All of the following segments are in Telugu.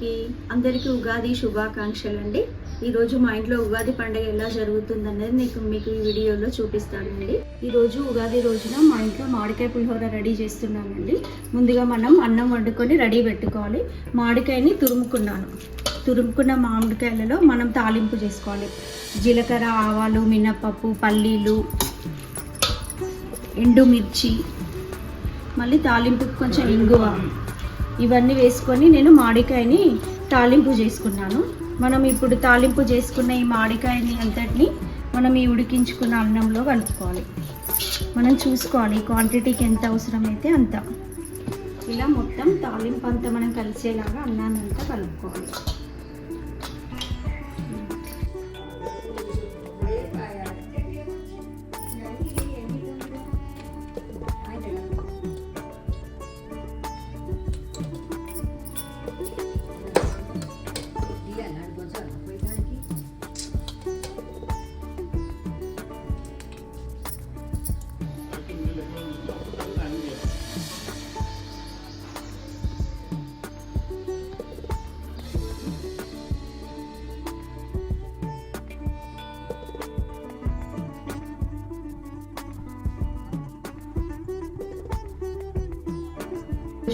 అందరికీ ఉగాది శుభాకాంక్షలు అండి. ఈరోజు మా ఇంట్లో ఉగాది పండుగ ఎలా జరుగుతుంది అనేది మీకు ఈ వీడియోలో చూపిస్తానండి. ఈరోజు ఉగాది రోజున మా ఇంట్లో మామిడికాయ పులిహోర రెడీ చేస్తున్నానండి. ముందుగా మనం అన్నం వండుకొని రెడీ పెట్టుకోవాలి. మామిడికాయని తురుముకున్న మామిడికాయలలో మనం తాలింపు చేసుకోవాలి. జీలకర్ర, ఆవాలు, మినపప్పు, పల్లీలు, ఎండుమిర్చి, మళ్ళీ తాలింపుకి కొంచెం ఇంగువ, ఇవన్నీ వేసుకొని నేను మామిడికాయని తాలింపు చేసుకున్నాను. మనం ఇప్పుడు తాలింపు చేసుకున్న ఈ మామిడికాయని అంతటిని మనం ఈ ఉడికించుకున్న అన్నంలో కలుపుకోవాలి. మనం చూసుకోవాలి క్వాంటిటీకి ఎంత అవసరమైతే అంత. ఇలా మొత్తం తాలింపు అంతా మనం కలిసేలాగా అన్నాన్ని అంతా కలుపుకోవాలి.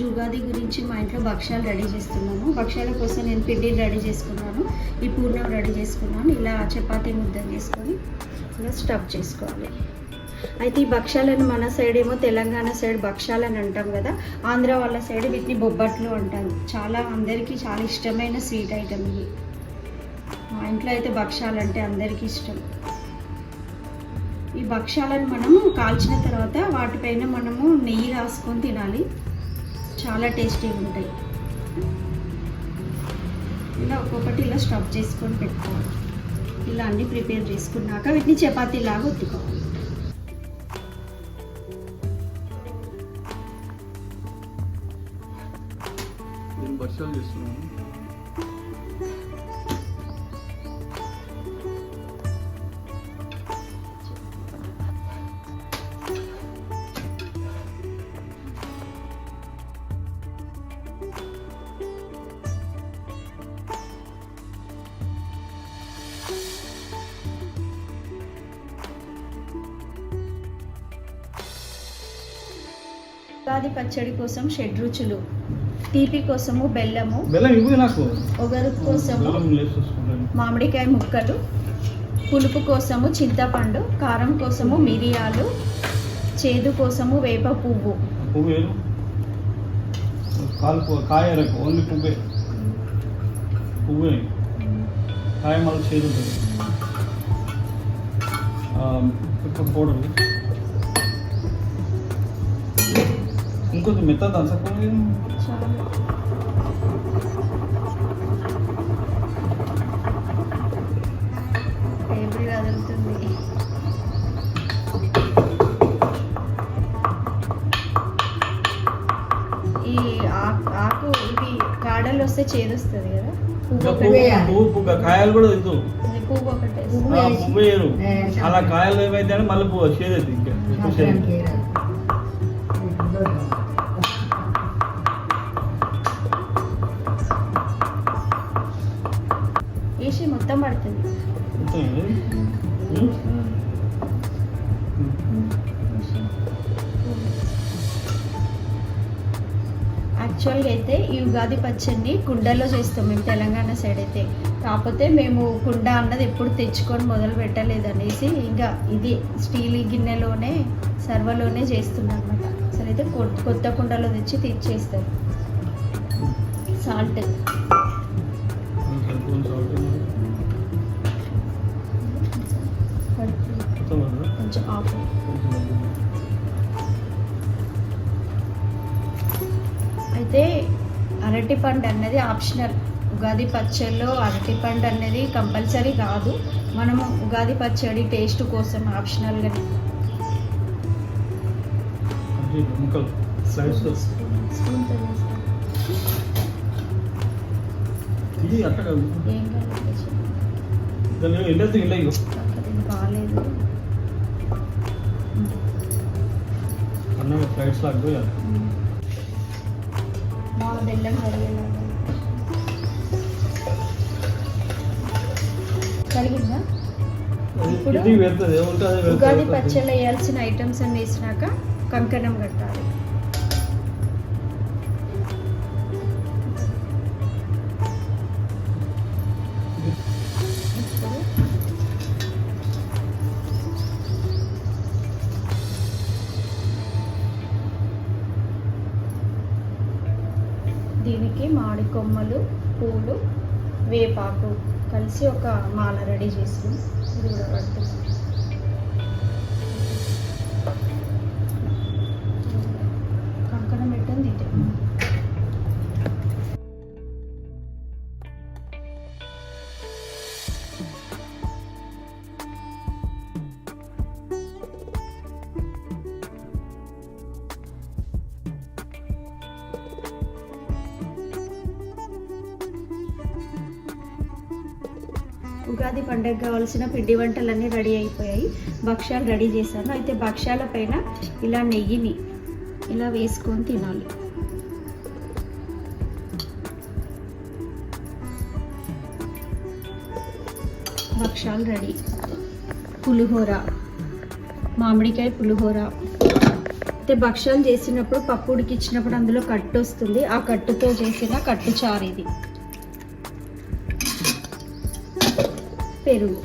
ఉగాది గురించి మా ఇంట్లో భక్ష్యాలు రెడీ చేస్తున్నాను. భక్ష్యాల కోసం నేను పిండిని రెడీ చేసుకున్నాను. ఈ పూర్ణం రెడీ చేసుకున్నాను. ఇలా చపాతీ ముద్ద చేసుకొని ఇలా స్టఫ్ చేసుకోవాలి. అయితే ఈ భక్ష్యాలను మన సైడ్ ఏమో తెలంగాణ సైడ్ భక్ష్యాలని అంటాం కదా, ఆంధ్ర వాళ్ళ సైడ్ వీటిని బొబ్బట్లు అంటారు. అందరికీ చాలా ఇష్టమైన స్వీట్ ఐటమ్ ఇది. మా ఇంట్లో అయితే భక్ష్యాలు అంటే అందరికీ ఇష్టం. ఈ భక్ష్యాలను మనము కాల్చిన తర్వాత వాటిపైన మనము నెయ్యి రాసుకొని తినాలి. చాలా టేస్టీగా ఉంటాయి. ఇలా ఒక్కొక్కటి ఇలా స్టఫ్ చేసుకొని పెట్టుకోవాలి. ఇలా అన్నీ ప్రిపేర్ చేసుకున్నాక వీటిని చపాతీ లాగా ఒత్తుకోవాలి. ఉగాది పచ్చడి కోసం షడ్రుచులు: తీపి కోసము బెల్లము, ఒగరు కోసము మామిడికాయ ముక్కలు, పులుపు కోసము చింతపండు, కారం కోసము మిరియాలు, చేదు కోసము వేప పువ్వు. ఇంకొంచెం మెత్త దంచకపోయి వదులుతుంది. ఈ ఆకు ఇవి కాడలు వస్తే చేదొస్తుంది కదా. పువ్వు కాయలు కూడా తింటూ పువ్వు ఒకటే పువ్వు వేయరు. అలా కాయలు ఏమైతే అని మళ్ళీ పువ్వు చేదు ఇంకా వేసి మొత్తం పడుతుంది. యాక్చువల్గా అయితే ఈ ఉగాది పచ్చడిని కుండలో చేస్తాం మేము తెలంగాణ సైడ్ అయితే. కాకపోతే మేము కుండ అన్నది ఎప్పుడు తెచ్చుకొని మొదలు పెట్టలేదనేసి ఇంకా ఇది స్టీల్ గిన్నెలోనే సర్వలోనే చేస్తున్నాం అనమాట. అసలు అయితే కొత్త కుండలో తెచ్చి తెచ్చేస్తాం. సాల్ట్ కొంచెం ఆఫ్. అయితే అరటిపండు అన్నది ఆప్షనల్. ఉగాది పచ్చడిలో అరటిపండు అనేది కంపల్సరీ కాదు. మనము ఉగాది పచ్చడి టేస్ట్ కోసం ఆప్షనల్గా బాగాలేదు. ఫ్లైట్స్ లాగా మా బెల్లం కరిగేలాగా కలిగిందా? ఇప్పుడు ఇది పెడుతుంది ఏముంటుంది ఉగాది పచ్చళ్ళు వేయాల్సిన ఐటమ్స్ అన్ని వేసినాక కంకణం కట్టాలి. దీనికి మామిడి కొమ్మలు, పూలు, వేపాకు కలిసి ఒక మాల రెడీ చేసి ఇది కూడా కడుతున్నాం. కంకణం పెట్టింది ఇది. ఉగాది పండుగ కావాల్సిన పిండి వంటలన్నీ రెడీ అయిపోయాయి. భక్ష్యాలు రెడీ చేశాను. అయితే భక్ష్యాల పైన ఇలా నెయ్యిని ఇలా వేసుకొని తినాలి. భక్ష్యాలు రెడీ. పులిహోర, మామిడికాయ పులిహోర. అయితే భక్ష్యాలు చేసినప్పుడు పప్పు ఉడికించినప్పుడు అందులో కట్టు వస్తుంది. ఆ కట్టుతో చేసిన కట్టు చారు ఇది. పెరుగు.